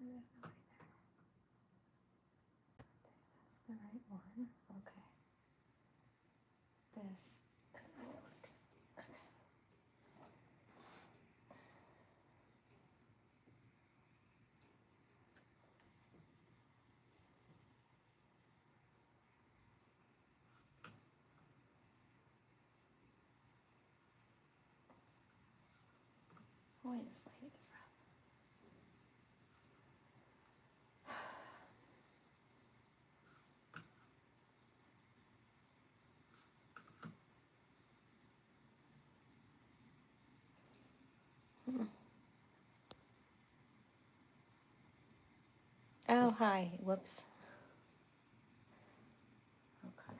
there's nobody there. That's the right one. Okay. This. Okay. Boy, this lighting is rough. Oh, hi. Whoops. Okay.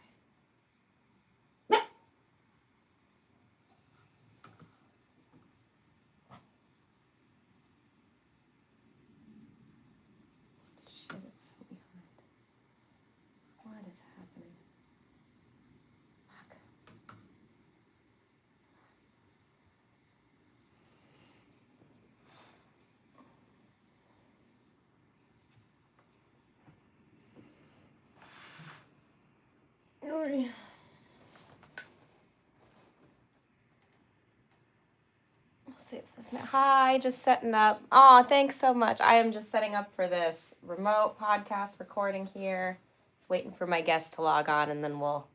Shit, it's so behind. What is happening? Fuck. Alright. We'll see if this. Hi, just setting up. Oh, thanks so much. I am just setting up for this remote podcast recording here. Just waiting for my guest to log on, and then we'll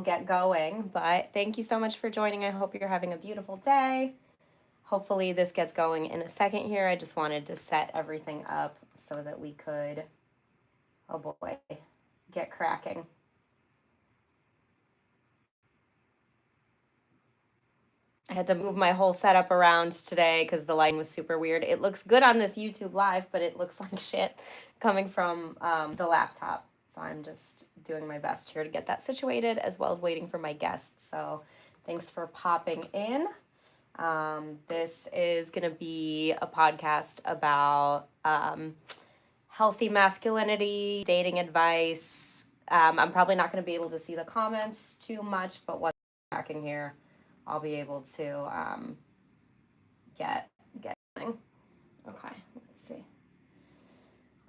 get going. But thank you so much for joining. I hope you're having a beautiful day. Hopefully this gets going in a second here. I just wanted to set everything up so that we could, oh boy, get cracking. I had to move my whole setup around today because the lighting was super weird. It looks good on this YouTube live, but it looks like shit coming from the laptop. So I'm just doing my best here to get that situated, as well as waiting for my guests. So thanks for popping in. This is going to be a podcast about healthy masculinity, dating advice. I'm probably not going to be able to see the comments too much, but once I'm back in here, I'll be able to get going. Okay, let's see.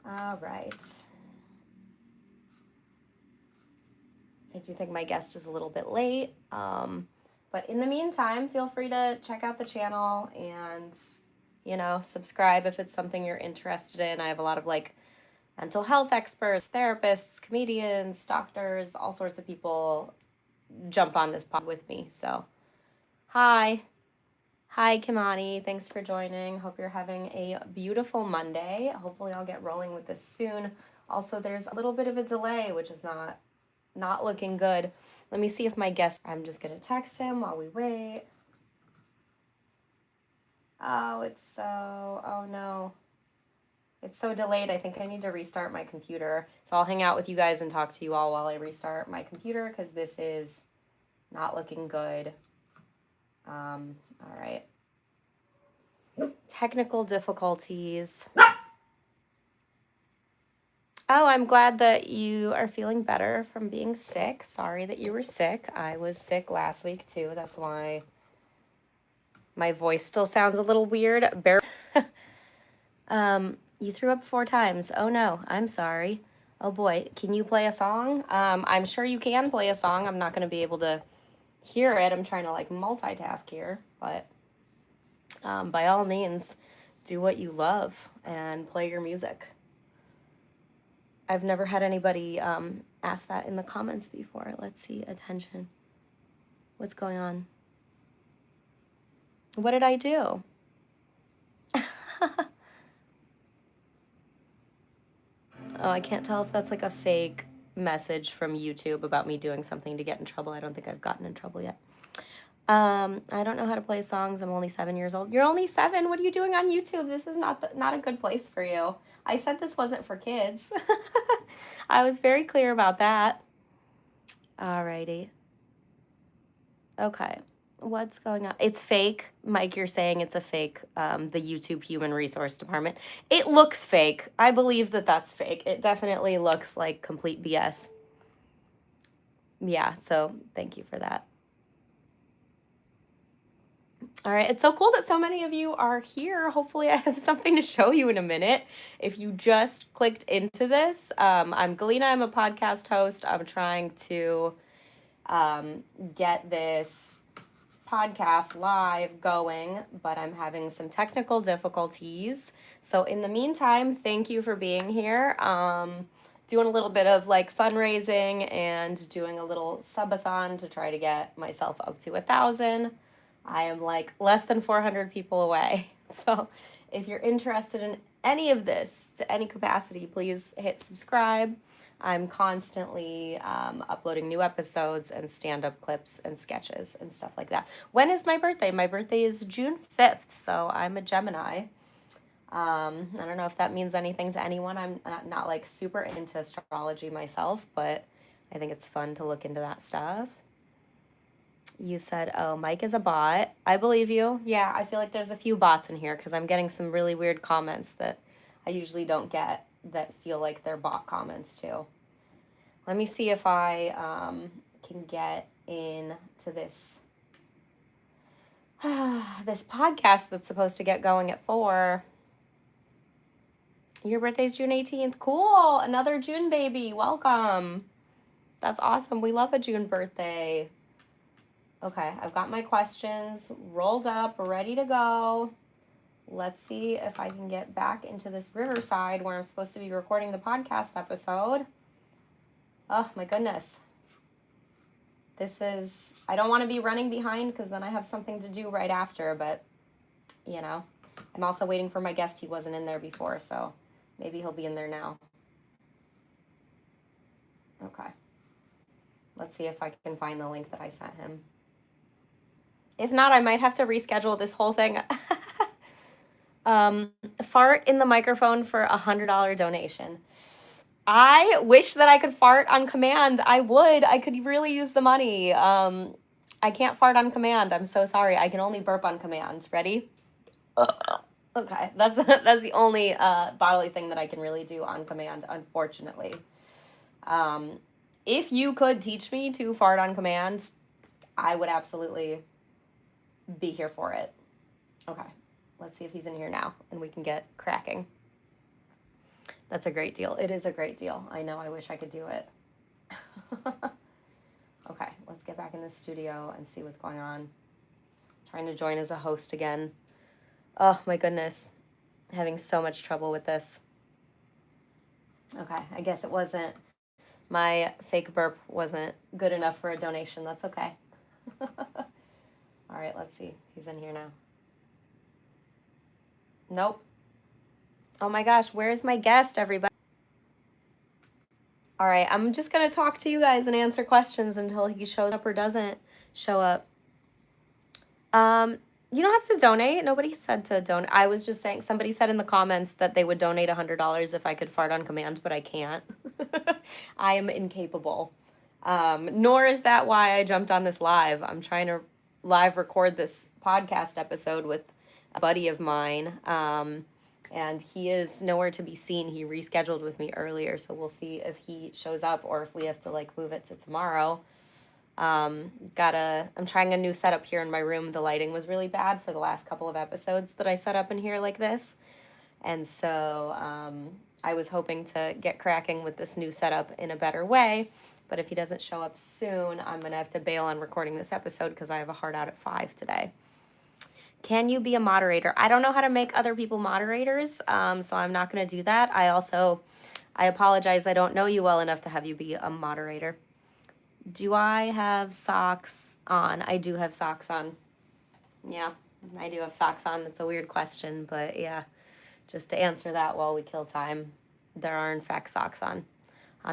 All right. I do think my guest is a little bit late. But in the meantime, feel free to check out the channel and, subscribe if it's something you're interested in. I have a lot of mental health experts, therapists, comedians, doctors, all sorts of people jump on this pod with me. So, hi, Kimani. Thanks for joining. Hope you're having a beautiful Monday. Hopefully I'll get rolling with this soon. Also, there's a little bit of a delay, which is not looking good. Let me see if my guest, I'm just going to text him while we wait. Oh no. It's so delayed. I think I need to restart my computer. So I'll hang out with you guys and talk to you all while I restart my computer because this is not looking good. All right. Technical difficulties. Oh, I'm glad that you are feeling better from being sick. Sorry that you were sick. I was sick last week too. That's why my voice still sounds a little weird. You threw up 4 times. Oh no, I'm sorry. Oh boy, can you play a song? I'm sure you can play a song. I'm not going to be able to hear it. I'm trying to multitask here, but by all means, do what you love and play your music. I've never had anybody ask that in the comments before. Let's see, attention. What's going on? What did I do? Oh, I can't tell if that's a fake message from YouTube about me doing something to get in trouble. I don't think I've gotten in trouble yet. I don't know how to play songs. I'm only 7 years old. You're only 7? What are you doing on YouTube? This is not a good place for you. I said this wasn't for kids. I was very clear about that. Alrighty. Okay. What's going on? It's fake. Mike, you're saying it's a fake, the YouTube Human Resource Department. It looks fake. I believe that that's fake. It definitely looks like complete BS. Yeah, so thank you for that. All right, it's so cool that so many of you are here. Hopefully, I have something to show you in a minute. If you just clicked into this, I'm Galina. I'm a podcast host. I'm trying to get this podcast live going, but I'm having some technical difficulties. So, in the meantime, thank you for being here. Doing a little bit of like fundraising and doing a little subathon to try to get myself up to 1,000. I am like less than 400 people away. So if you're interested in any of this to any capacity, please hit subscribe. I'm constantly uploading new episodes and stand-up clips and sketches and stuff like that. When is my birthday? My birthday is June 5th, so I'm a Gemini. I don't know if that means anything to anyone. I'm not like super into astrology myself, but I think it's fun to look into that stuff. You said, oh, Mike is a bot. I believe you. Yeah, I feel like there's a few bots in here because I'm getting some really weird comments that I usually don't get that feel like they're bot comments too. Let me see if I can get into this this podcast that's supposed to get going at 4. Your birthday's June 18th. Cool. Another June baby. Welcome. That's awesome. We love a June birthday. Okay, I've got my questions rolled up, ready to go. Let's see if I can get back into this Riverside where I'm supposed to be recording the podcast episode. Oh my goodness. I don't want to be running behind because then I have something to do right after, but you know, I'm also waiting for my guest. He wasn't in there before, so maybe he'll be in there now. Okay. Let's see if I can find the link that I sent him. If not, I might have to reschedule this whole thing. Fart in the microphone for $100 donation. I wish that I could fart on command. I would. I could really use the money. I can't fart on command. I'm so sorry. I can only burp on command. Ready? Okay, that's the only bodily thing that I can really do on command, unfortunately. If you could teach me to fart on command, I would absolutely be here for it. Okay, let's see if he's in here now and we can get cracking. That's a great deal. It is a great deal. I know, I wish I could do it. Okay, let's get back in the studio and see what's going on. Trying to join as a host again. Oh my goodness. Having so much trouble with this. Okay, I guess it wasn't, my fake burp wasn't good enough for a donation. That's okay. All right, let's see. He's in here now. Nope. Oh my gosh, where's my guest, everybody? All right, I'm just going to talk to you guys and answer questions until he shows up or doesn't show up. You don't have to donate. Nobody said to donate. I was just saying, somebody said in the comments that they would donate $100 if I could fart on command, but I can't. I am incapable. Nor is that why I jumped on this live. I'm trying to live record this podcast episode with a buddy of mine. And he is nowhere to be seen. He rescheduled with me earlier, so we'll see if he shows up or if we have to like move it to tomorrow. I'm trying a new setup here in my room. The lighting was really bad for the last couple of episodes that I set up in here like this. And so I was hoping to get cracking with this new setup in a better way. But if he doesn't show up soon, I'm going to have to bail on recording this episode because I have a hard out at 5 today. Can you be a moderator? I don't know how to make other people moderators, so I'm not going to do that. I apologize. I don't know you well enough to have you be a moderator. Do I have socks on? I do have socks on. Yeah, I do have socks on. It's a weird question, but yeah, just to answer that while we kill time, there are in fact socks on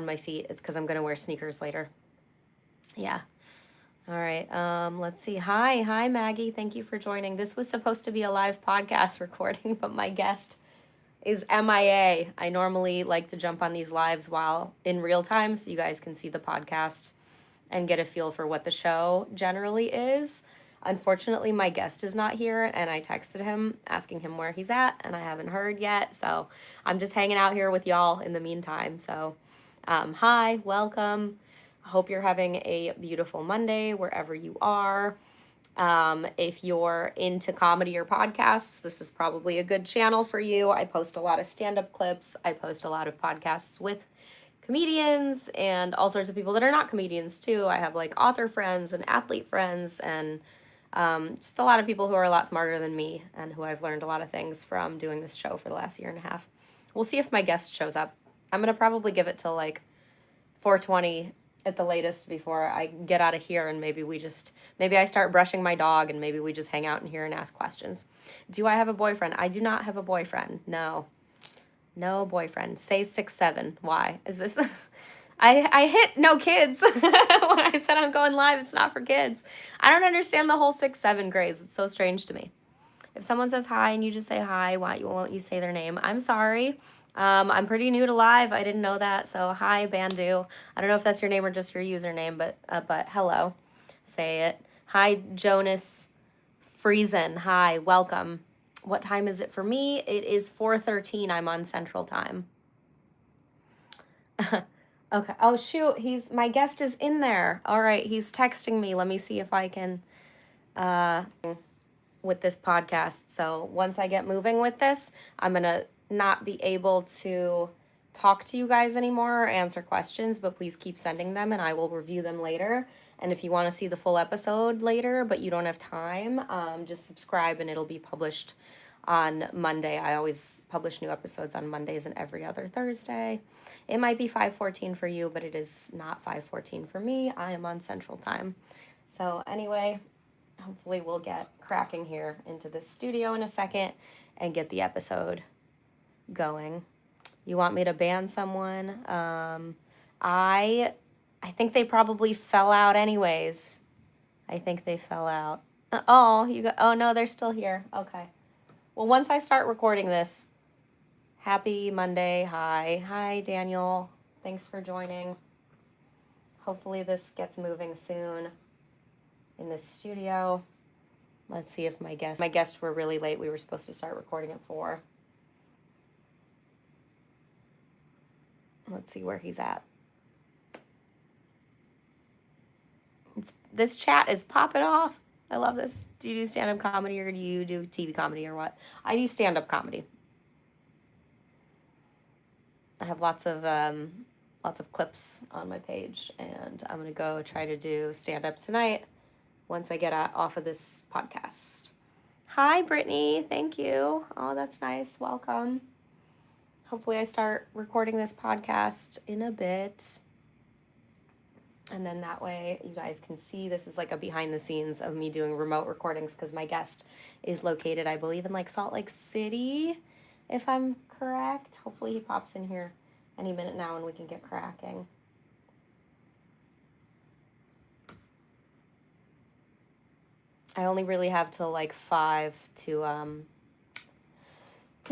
my feet. It's because I'm going to wear sneakers later. Yeah. All right, let's see. Hi, Maggie. Thank you for joining. This was supposed to be a live podcast recording, but my guest is MIA. I normally like to jump on these lives while in real time so you guys can see the podcast and get a feel for what the show generally is. Unfortunately, my guest is not here, and I texted him asking him where he's at, and I haven't heard yet, so I'm just hanging out here with y'all in the meantime. So, hi, welcome. I hope you're having a beautiful Monday wherever you are. If you're into comedy or podcasts, this is probably a good channel for you. I post a lot of stand-up clips. I post a lot of podcasts with comedians and all sorts of people that are not comedians too. I have like author friends and athlete friends and just a lot of people who are a lot smarter than me and who I've learned a lot of things from doing this show for the last year and a half. We'll see if my guest shows up. I'm going to probably give it till like 4:20 at the latest before I get out of here, and maybe I start brushing my dog and maybe we just hang out in here and ask questions. Do I have a boyfriend? I do not have a boyfriend. No. No boyfriend. Say 6'7". Why? Is this I hit no kids when I said I'm going live. It's not for kids. I don't understand the whole 6'7" craze. It's so strange to me. If someone says hi and you just say hi, why won't you say their name? I'm sorry. I'm pretty new to live. I didn't know that. So hi, Bandu. I don't know if that's your name or just your username, but hello. Say it. Hi, Jonas Friesen. Hi, welcome. What time is it for me? It is 4:13. I'm on Central Time. Okay. Oh shoot, my guest is in there. All right, he's texting me. Let me see if I can with this podcast. So once I get moving with this, I'm going to not be able to talk to you guys anymore or answer questions, but please keep sending them and I will review them later. And if you want to see the full episode later, but you don't have time, just subscribe and it'll be published on Monday. I always publish new episodes on Mondays and every other Thursday. It might be 5:14 for you, but it is not 5:14 for me. I am on Central Time. So anyway, hopefully we'll get cracking here into the studio in a second and get the episode going. You want me to ban someone? I think they probably fell out anyways. I think they fell out. Oh no, they're still here. Okay. Well, once I start recording this, happy Monday. Hi, Daniel. Thanks for joining. Hopefully this gets moving soon in the studio. Let's see if my guests were really late. We were supposed to start recording at 4. Let's see where he's at. This chat is popping off. I love this. Do you do stand-up comedy or do you do TV comedy or what? I do stand-up comedy. I have lots of clips on my page, and I'm gonna go try to do stand-up tonight once I get off of this podcast. Hi, Brittany. Thank you. Oh, that's nice. Welcome. Hopefully I start recording this podcast in a bit. And then that way you guys can see this is like a behind the scenes of me doing remote recordings because my guest is located, I believe, in like Salt Lake City, if I'm correct. Hopefully he pops in here any minute now and we can get cracking. I only really have till like 5 to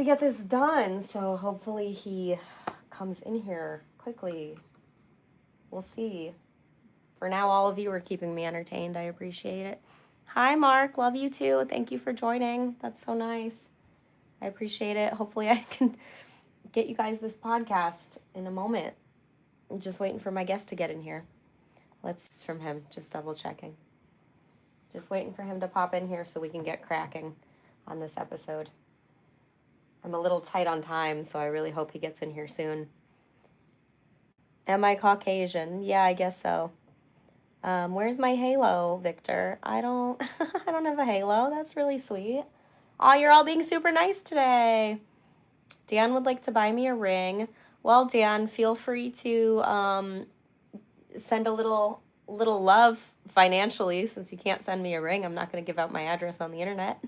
get this done. So hopefully he comes in here quickly. We'll see. For now, all of you are keeping me entertained. I appreciate it. Hi, Mark. Love you too. Thank you for joining. That's so nice. I appreciate it. Hopefully I can get you guys this podcast in a moment. I'm just waiting for my guest to get in here. It's from him. Just double checking. Just waiting for him to pop in here so we can get cracking on this episode. I'm a little tight on time, so I really hope he gets in here soon. Am I Caucasian? Yeah, I guess so. Where's my halo, Victor? I don't have a halo. That's really sweet. Oh, you're all being super nice today. Dan would like to buy me a ring. Well, Dan, feel free to send a little love financially. Since you can't send me a ring, I'm not going to give out my address on the internet.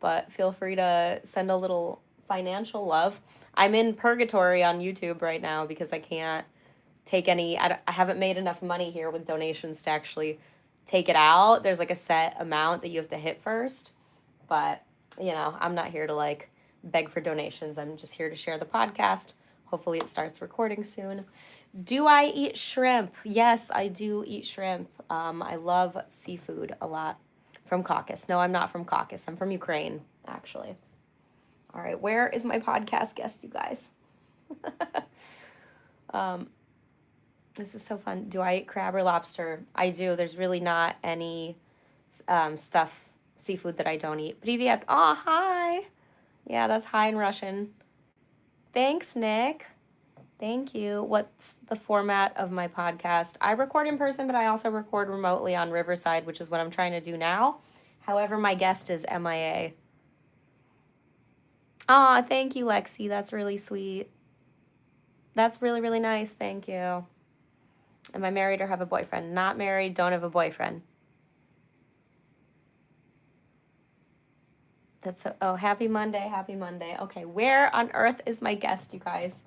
But feel free to send a little financial love. I'm in purgatory on YouTube right now because I can't take any, I haven't made enough money here with donations to actually take it out. There's like a set amount that you have to hit first. But, you know, I'm not here to like beg for donations. I'm just here to share the podcast. Hopefully it starts recording soon. Do I eat shrimp? Yes, I do eat shrimp. I love seafood a lot. From Caucasus. No, I'm not from Caucasus. I'm from Ukraine, actually. All right, where is my podcast guest, you guys? This is so fun. Do I eat crab or lobster? I do. There's really not any stuff, seafood that I don't eat. Привет. Oh, hi. Yeah, that's hi in Russian. Thanks, Nick. Thank you. What's the format of my podcast? I record in person, but I also record remotely on Riverside, which is what I'm trying to do now. However, my guest is MIA. Aw, thank you, Lexi. That's really sweet. That's really, really nice. Thank you. Am I married or have a boyfriend? Not married, don't have a boyfriend. That's so, oh, happy Monday, happy Monday. Okay, where on earth is my guest, you guys?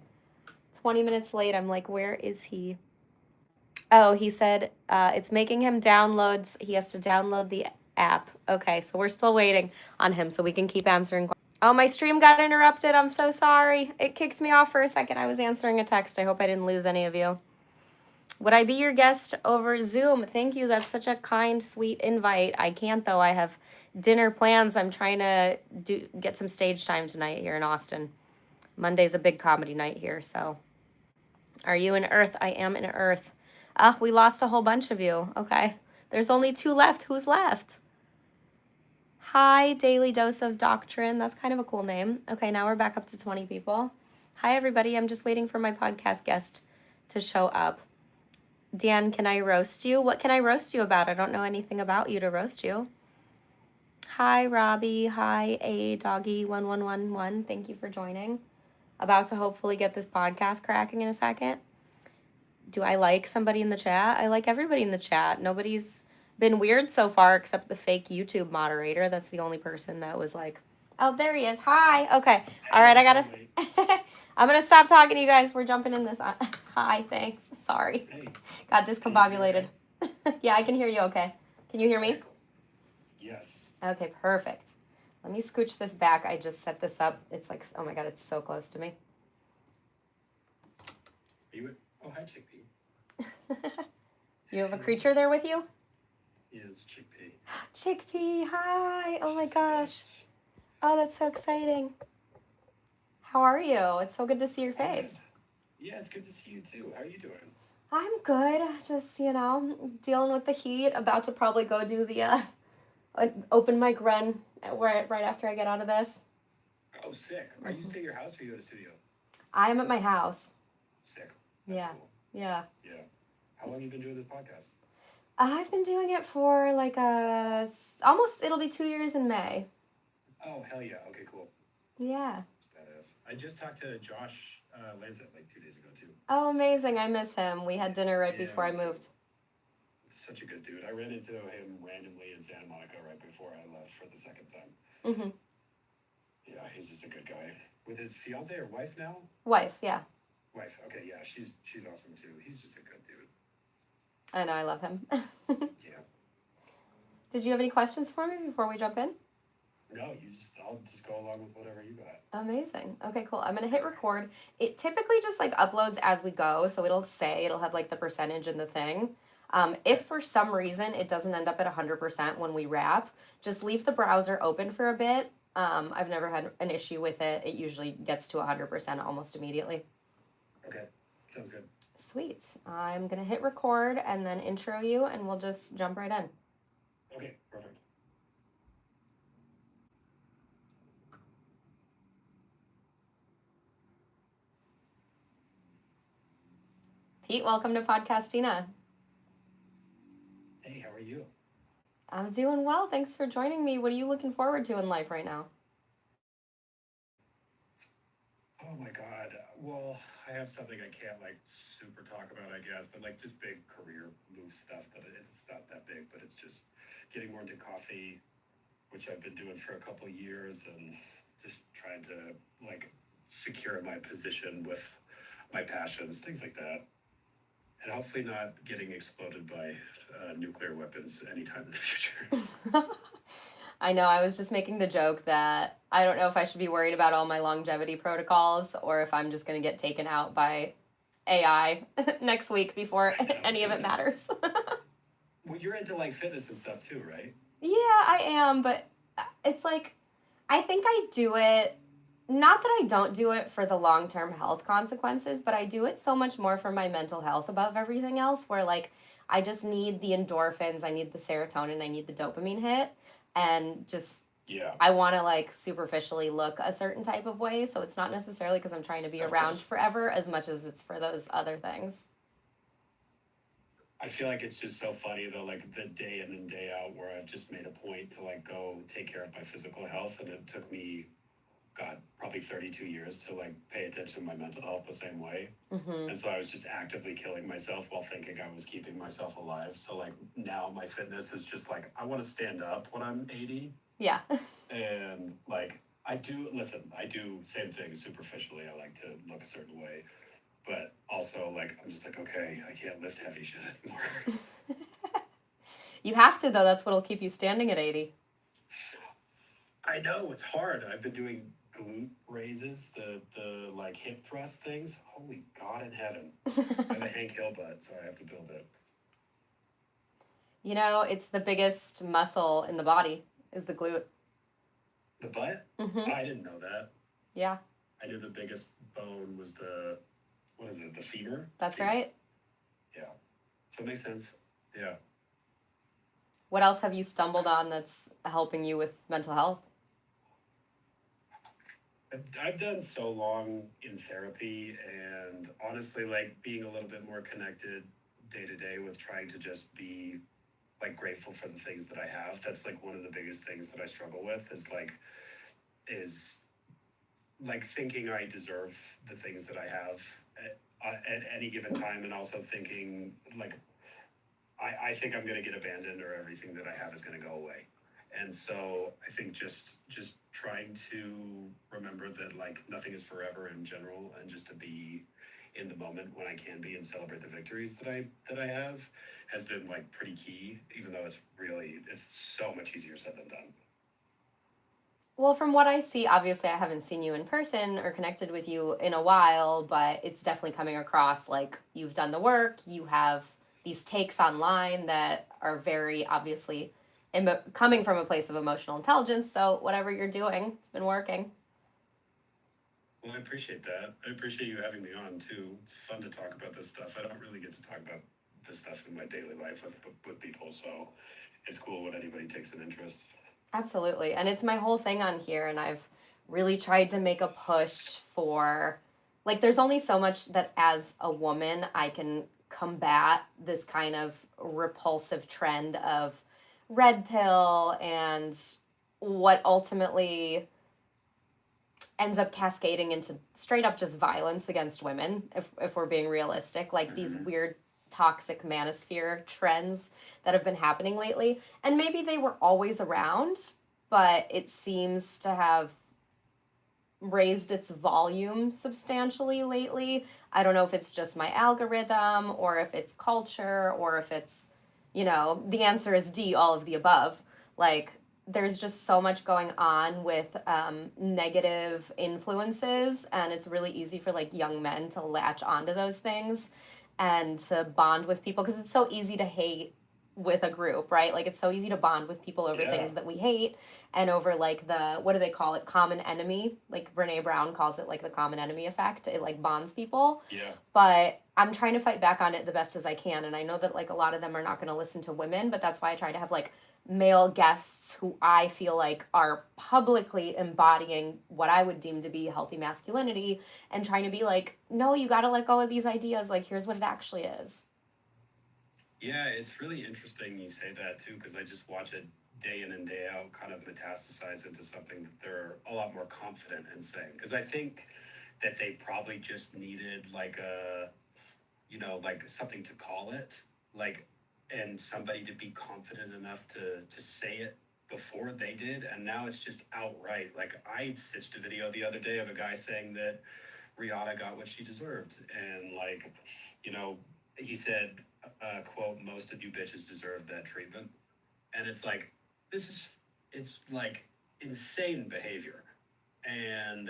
20 minutes late, I'm like, where is he? Oh, he said it's making him downloads. He has to download the app. Okay, so we're still waiting on him so we can keep answering questions. Oh, my stream got interrupted. I'm so sorry. It kicked me off for a second. I was answering a text. I hope I didn't lose any of you. Would I be your guest over Zoom? Thank you. That's such a kind, sweet invite. I can't, though. I have dinner plans. I'm trying to get some stage time tonight here in Austin. Monday's a big comedy night here, so. Are you in Earth? I am in Earth. We lost a whole bunch of you. Okay. There's only 2 left. Who's left? Hi, Daily Dose of Doctrine. That's kind of a cool name. Okay, now we're back up to 20 people. Hi, everybody. I'm just waiting for my podcast guest to show up. Dan, can I roast you? What can I roast you about? I don't know anything about you to roast you. Hi, Robbie. Hi, A Doggy 1111. Thank you for joining. About to hopefully get this podcast cracking in a second. Do I like somebody in the chat? I like everybody in the chat. Nobody's been weird so far except the fake YouTube moderator. That's the only person that was like, oh, there he is. Hi. Okay. All right. I got to. I'm going to stop talking to you guys. We're jumping in this. Hi. Thanks. Sorry. Got discombobulated. Yeah, I can hear you okay. Can you hear me? Yes. Okay, perfect. Let me scooch this back. I just set this up. It's like, oh my God, it's so close to me. Oh, hi, Chickpea. You have a creature there with you? Yes, Chickpea. Chickpea, hi. Oh my gosh. Oh, that's so exciting. How are you? It's so good to see your face. Yeah, it's good to see you too. How are you doing? I'm good. Just, dealing with the heat. About to probably go do the open mic run right after I get out of this. Oh, sick. Are you stay at your house or are you at a studio? I am at my house. Sick. That's cool. Yeah. Yeah. How long have you been doing this podcast? I've been doing it for like almost, it'll be 2 years in May. Oh, hell yeah. Okay, cool. Yeah. That's badass. I just talked to Josh Lancet like 2 days ago too. Oh, amazing. I miss him. We had dinner right before I moved. Such a good dude. I ran into him randomly in Santa Monica right before I left for the second time. Mm-hmm. Yeah, he's just a good guy. With his fiance or wife now? Wife, yeah. Wife. Okay, yeah, she's awesome too. He's just a good dude. I know, I love him. Yeah. Did you have any questions for me before we jump in? No, I'll just go along with whatever you got. Amazing. Okay, cool. I'm gonna hit record. It typically just like uploads as we go, so it'll have like the percentage and the thing. If for some reason it doesn't end up at 100% when we wrap, just leave the browser open for a bit. I've never had an issue with it. It usually gets to 100% almost immediately. Okay, sounds good. Sweet. I'm gonna hit record and then intro you, and we'll just jump right in. Okay, perfect. Pete, welcome to Podcastina. Hey, how are you? I'm doing well. Thanks for joining me. What are you looking forward to in life right now? Oh my God. Well, I have something I can't like super talk about, I guess, but like just big career move stuff that it's not that big, but it's just getting more into coffee, which I've been doing for a couple of years, and just trying to like secure my position with my passions, things like that. And hopefully not getting exploded by nuclear weapons anytime in the future. I know, I was just making the joke that I don't know if I should be worried about all my longevity protocols or if I'm just going to get taken out by AI next week before any of it matters. Well, you're into like fitness and stuff too, right? Yeah, I am, but it's like, I think I do it, not that I don't do it for the long-term health consequences, but I do it so much more for my mental health above everything else, where like, I just need the endorphins, I need the serotonin, I need the dopamine hit, and just Yeah, I want to like superficially look a certain type of way. So it's not necessarily because I'm trying to be of around course. forever as much as it's for those other things. I feel like it's just so funny though, like the day in and day out where I've just made a point to like go take care of my physical health, and it took me, God, probably 32 years to like pay attention to my mental health the same way. Mm-hmm. And so I was just actively killing myself while thinking I was keeping myself alive. So like now my fitness is just like I want to stand up when I'm 80. Yeah. And like I do same thing superficially. I like to look a certain way. But also like I'm just like, okay, I can't lift heavy shit anymore. You have to, though. That's what'll keep you standing at 80. I know it's hard. I've been doing glute raises, the like hip thrust things. Holy God in heaven. I have a Hank Hill butt, so I have to build it. You know, it's the biggest muscle in the body is the glute. The butt? Mm-hmm. I didn't know that. Yeah, I knew the biggest bone was the, what is it, the femur? that's Femur. right. Yeah. So it makes sense. Yeah. What else have you stumbled on that's helping you with mental health? I've done so long in therapy, and honestly, like being a little bit more connected day to day with trying to just be like grateful for the things that I have. That's like one of the biggest things that I struggle with is like thinking I deserve the things that I have at any given time, and also thinking like I think I'm going to get abandoned or everything that I have is going to go away. And so I think just trying to remember that like nothing is forever in general, and just to be in the moment when I can be and celebrate the victories that I have has been like pretty key, even though it's so much easier said than done. Well, from what I see, obviously I haven't seen you in person or connected with you in a while, but it's definitely coming across like you've done the work, you have these takes online that are very obviously coming from a place of emotional intelligence. So, whatever you're doing, it's been working. Well, I appreciate that. I appreciate you having me on too. It's fun to talk about this stuff. I don't really get to talk about this stuff in my daily life with people, so it's cool when anybody takes an interest. Absolutely. And it's my whole thing on here. And I've really tried to make a push for, like, there's only so much that as a woman I can combat this kind of repulsive trend of red pill and what ultimately ends up cascading into straight up just violence against women if we're being realistic, like these Mm-hmm. weird toxic manosphere trends that have been happening lately, and maybe they were always around, but it seems to have raised its volume substantially lately. I don't know if it's just my algorithm or if it's culture or if it's, the answer is D, all of the above. Like, there's just so much going on with negative influences, and it's really easy for like young men to latch onto those things and to bond with people because it's so easy to hate with a group, right? Like, it's so easy to bond with people over Yeah. things that we hate and over like the, what do they call it, common enemy, like Brene Brown calls it, like the common enemy effect. It like bonds people. Yeah. But I'm trying to fight back on it the best as I can, and I know that like a lot of them are not going to listen to women, but that's why I try to have like male guests who I feel like are publicly embodying what I would deem to be healthy masculinity, and trying to be like, no, you got to let go of these ideas, like here's what it actually is. Yeah, it's really interesting you say that too, because I just watch it day in and day out kind of metastasize into something that they're a lot more confident in saying. Because I think that they probably just needed like like something to call it, like, and somebody to be confident enough to say it before they did. And now it's just outright. Like I stitched a video the other day of a guy saying that Rihanna got what she deserved. And like, you know, he said, quote, most of you bitches deserve that treatment. And it's like, this is, it's like insane behavior. And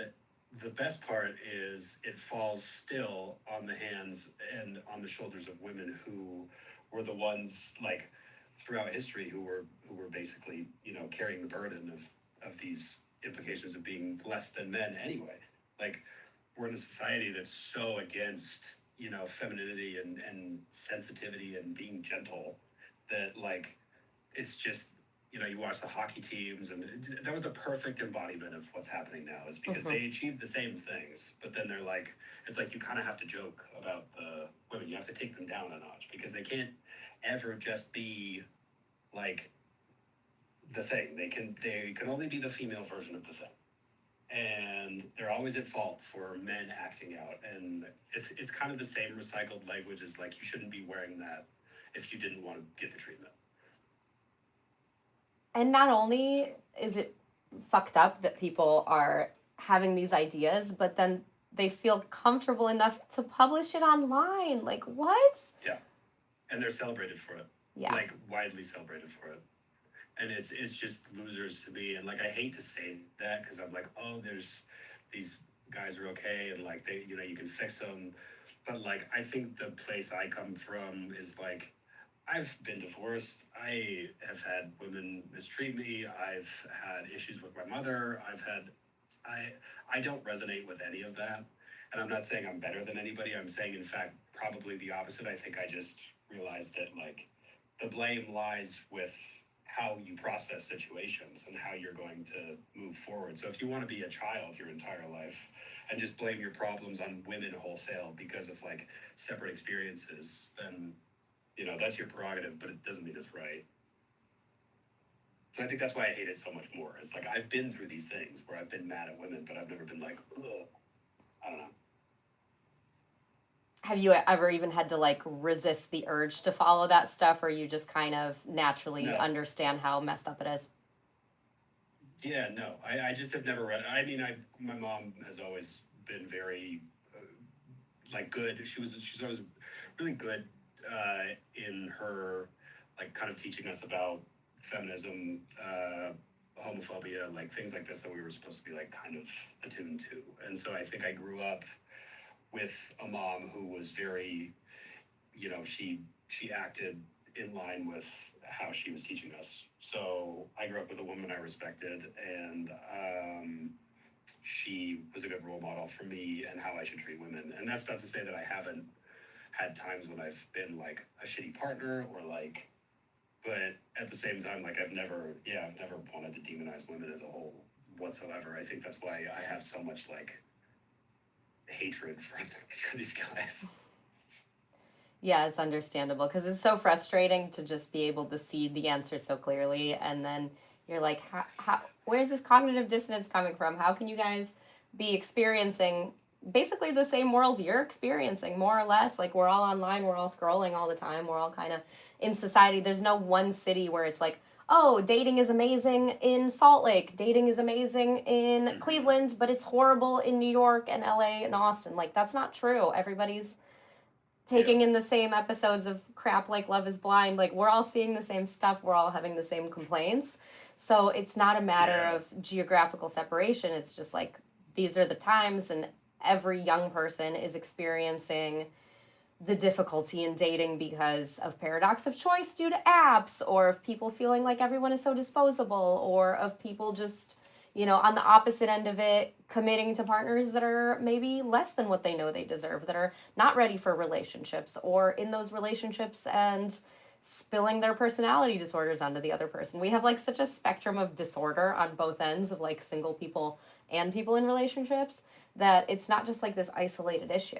the best part is it falls still on the hands and on the shoulders of women who were the ones like throughout history who were basically, carrying the burden of these implications of being less than men anyway. Like we're in a society that's so against, femininity and sensitivity and being gentle, that like it's just, you watch the hockey teams, and that was the perfect embodiment of what's happening now, is because Mm-hmm. they achieved the same things, but then they're like, it's like you kind of have to joke about the women. You have to take them down a notch because they can't ever just be like the thing. They can only be the female version of the thing, and they're always at fault for men acting out. And it's kind of the same recycled language as like, you shouldn't be wearing that if you didn't want to get the treatment. And not So only is it fucked up that people are having these ideas, but then they feel comfortable enough to publish it online. Like, what? yeah, and they're celebrated for it, Yeah. like widely celebrated for it. And it's just losers to me. And like, I hate to say that because I'm like, oh, there's these guys are okay, and like they, you can fix them. But like, I think the place I come from is like, I've been divorced. I have had women mistreat me. I've had issues with my mother. I I don't resonate with any of that. And I'm not saying I'm better than anybody. I'm saying, in fact, probably the opposite. I think I just realized that like the blame lies with how you process situations and how you're going to move forward. So if you want to be a child your entire life and just blame your problems on women wholesale because of like separate experiences, then that's your prerogative, but it doesn't mean it's right. So I think that's why I hate it so much more. It's like, I've been through these things where I've been mad at women, but I've never been like, ugh. I don't know. Have you ever even had to like resist the urge to follow that stuff, or you just kind of naturally No. understand how messed up it is? Yeah, no. I just have never read. I mean, my mom has always been very like good. She's always really good in her like kind of teaching us about feminism, homophobia, like things like this that we were supposed to be like kind of attuned to. And so I think I grew up with a mom who was very, she acted in line with how she was teaching us. So I grew up with a woman I respected, and she was a good role model for me and how I should treat women. And that's not to say that I haven't had times when I've been like a shitty partner or like, but at the same time, like I've never wanted to demonize women as a whole whatsoever. I think that's why I have so much like hatred for these guys. Yeah, it's understandable because it's so frustrating to just be able to see the answer so clearly, and then you're like, where's this cognitive dissonance coming from? How can you guys be experiencing basically the same world you're experiencing, more or less? Like, we're all online, we're all scrolling all the time, we're all kind of in society. There's no one city where it's like, oh, dating is amazing in Salt Lake, dating is amazing in Cleveland, but it's horrible in New York and LA and Austin. Like, that's not true. Everybody's Yeah. taking in the same episodes of crap like Love is Blind. Like, we're all seeing the same stuff, we're all having the same complaints. So it's not a matter Yeah. of geographical separation. It's just like these are the times, and every young person is experiencing the difficulty in dating because of paradox of choice due to apps, or of people feeling like everyone is so disposable, or of people just, on the opposite end of it, committing to partners that are maybe less than what they know they deserve, that are not ready for relationships, or in those relationships and spilling their personality disorders onto the other person. We have like such a spectrum of disorder on both ends of like single people and people in relationships, that it's not just like this isolated issue.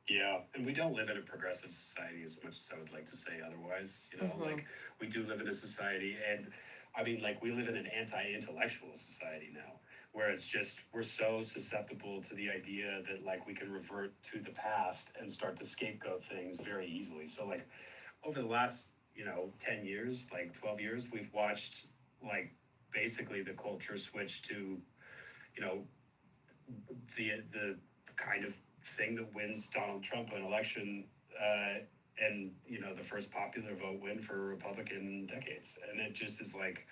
Yeah, and we don't live in a progressive society as much as I would like to say otherwise. Mm-hmm. Like, we do live in a society, and I mean, like, we live in an anti-intellectual society now, where it's just we're so susceptible to the idea that like we can revert to the past and start to scapegoat things very easily. So like, over the last 10 years, like 12 years, we've watched like basically the culture switch to you know the kind of thing that wins Donald Trump an election, and the first popular vote win for a Republican in decades. And it just is like,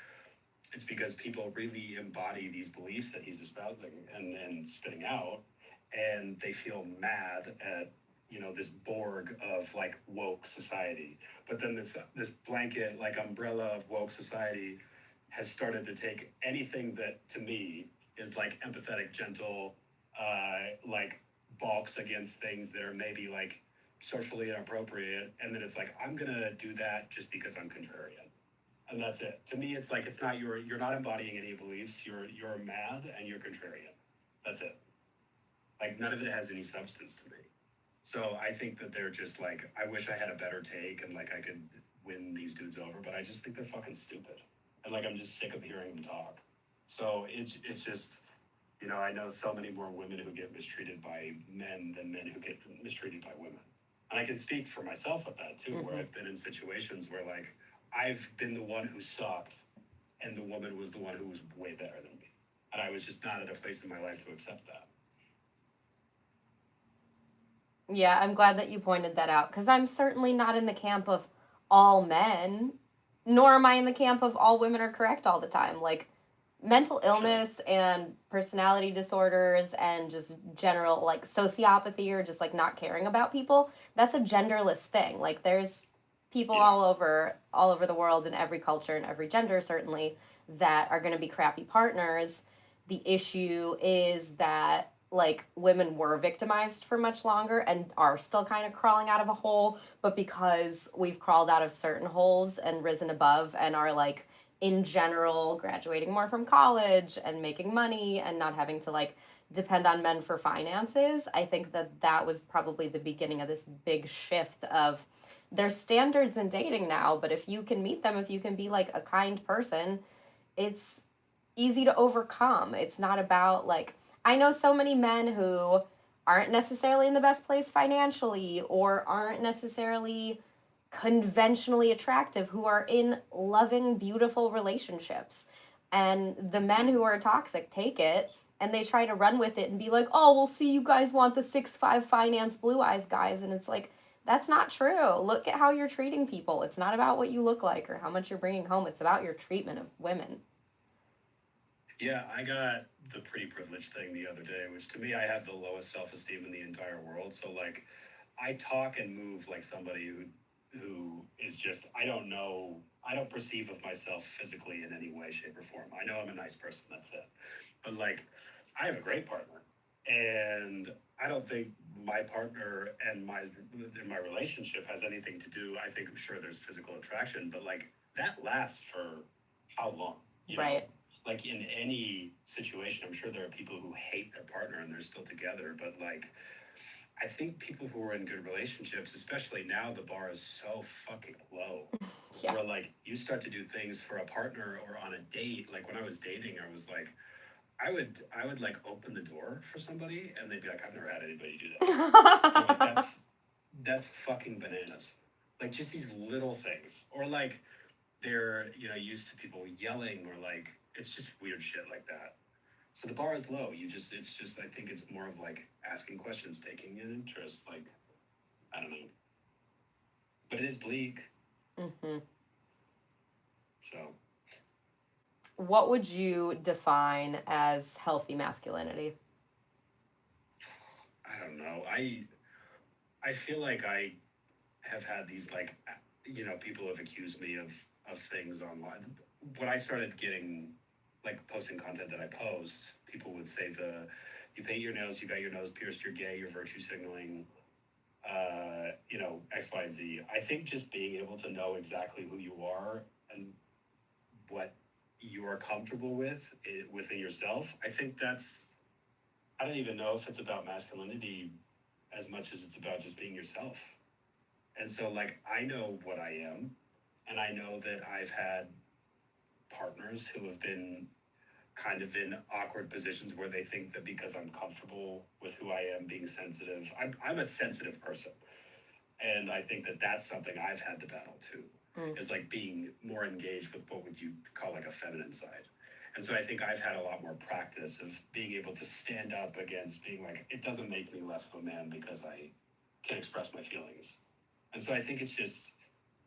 it's because people really embody these beliefs that he's espousing and spitting out, and they feel mad at this Borg of like woke society. But then this blanket like umbrella of woke society has started to take anything that to me is like empathetic, gentle, like balks against things that are maybe like socially inappropriate, and then it's like, I'm gonna do that just because I'm contrarian. And that's it. To me, it's like, it's not you're not embodying any beliefs. You're mad and you're contrarian. That's it. Like, none of it has any substance to me. So I think that they're just like, I wish I had a better take and like I could win these dudes over, but I just think they're fucking stupid. And like, I'm just sick of hearing them talk. So it's just, I know so many more women who get mistreated by men than men who get mistreated by women. And I can speak for myself with that too, where I've been in situations where like I've been the one who sucked and the woman was the one who was way better than me. And I was just not at a place in my life to accept that. Yeah, I'm glad that you pointed that out because I'm certainly not in the camp of all men, nor am I in the camp of all women are correct all the time. Like, mental illness and personality disorders and just general like sociopathy or just like not caring about people, that's a genderless thing. Like, there's people all over the world in every culture and every gender certainly that are going to be crappy partners. The issue is that like women were victimized for much longer and are still kind of crawling out of a hole, but because we've crawled out of certain holes and risen above and are like in general graduating more from college and making money and not having to like depend on men for finances, I think that that was probably the beginning of this big shift of there's standards in dating now, but if you can meet them, if you can be like a kind person, it's easy to overcome. It's not about like, I know so many men who aren't necessarily in the best place financially or aren't necessarily conventionally attractive who are in loving, beautiful relationships. And the men who are toxic take it and they try to run with it and be like, oh, well, see, you guys want the 6'5" finance blue eyes guys. And it's like, that's not true. Look at how you're treating people. It's not about what you look like or how much you're bringing home. It's about your treatment of women. Yeah, I got the pretty privileged thing the other day, which to me, I have the lowest self-esteem in the entire world. So like, I talk and move like somebody who is just, I don't perceive of myself physically in any way, shape, or form. I know I'm a nice person, that's it. But like, I have a great partner, and I don't think my partner and my relationship has anything to do. I think, sure, there's physical attraction, but like that lasts for how long? Right. Like in any situation, I'm sure there are people who hate their partner and they're still together, but like, I think people who are in good relationships, especially now, the bar is so fucking low. Yeah. Where like you start to do things for a partner or on a date. Like when I was dating, I was like, I would like open the door for somebody and they'd be like, I've never had anybody do that. Like, that's fucking bananas. Like just these little things, or like they're used to people yelling, or like it's just weird shit like that. So the bar is low. It's just, I think it's more of like asking questions, taking an interest. Like, I don't know. But it is bleak. Mm-hmm. So, What would you define as healthy masculinity? I don't know. I feel like I have had these like, people have accused me of things online. When I started getting like posting content that I post, people would say you paint your nails, you got your nose pierced, you're gay, you're virtue signaling, X, Y, and Z. I think just being able to know exactly who you are and what you are comfortable with within yourself, I think I don't even know if it's about masculinity as much as it's about just being yourself. And so, like, I know what I am, and I know that I've had partners who have been kind of in awkward positions where they think that because I'm comfortable with who I am, being sensitive, I'm a sensitive person. And I think that that's something I've had to battle too, is like being more engaged with what would you call like a feminine side. And so I think I've had a lot more practice of being able to stand up against being like, it doesn't make me less of a man because I can express my feelings. And so I think it's just,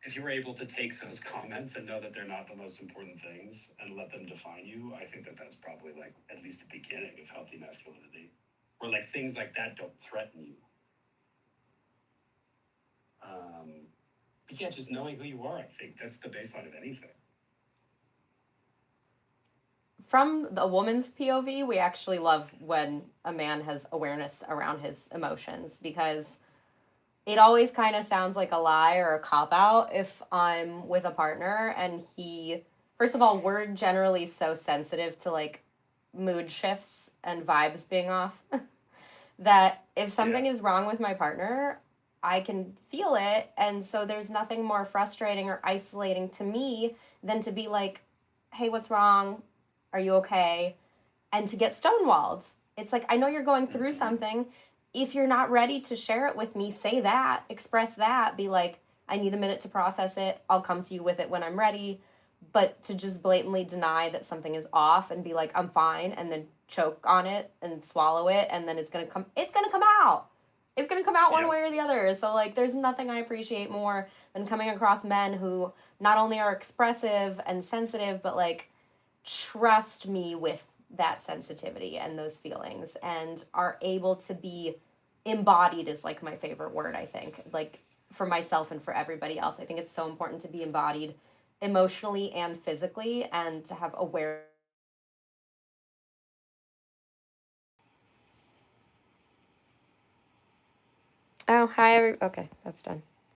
if you were able to take those comments and know that they're not the most important things and let them define you, I think that that's probably like at least the beginning of healthy masculinity, where like things like that don't threaten you. But yeah, just knowing who you are, I think that's the baseline of anything. from a woman's POV, we actually love when a man has awareness around his emotions, because it always kind of sounds like a lie or a cop out if I'm with a partner and he, first of all, we're generally so sensitive to like mood shifts and vibes being off that if something Yeah. is wrong with my partner, I can feel it. And so there's nothing more frustrating or isolating to me than to be like, hey, what's wrong? Are you okay? And to get stonewalled. It's like, I know you're going through Mm-hmm. something. If you're not ready to share it with me, say that, express that, be like, I need a minute to process it. I'll come to you with it when I'm ready. But to just blatantly deny that something is off and be like, I'm fine, and then choke on it and swallow it, and then it's gonna come out. It's gonna come out one Yep. way or the other. So like there's nothing I appreciate more than coming across men who not only are expressive and sensitive, but like trust me with that sensitivity and those feelings and are able to be embodied is like my favorite word, I think. Like for myself and for everybody else. I think it's so important to be embodied emotionally and physically and to have awareness. Oh, hi. Okay, that's done.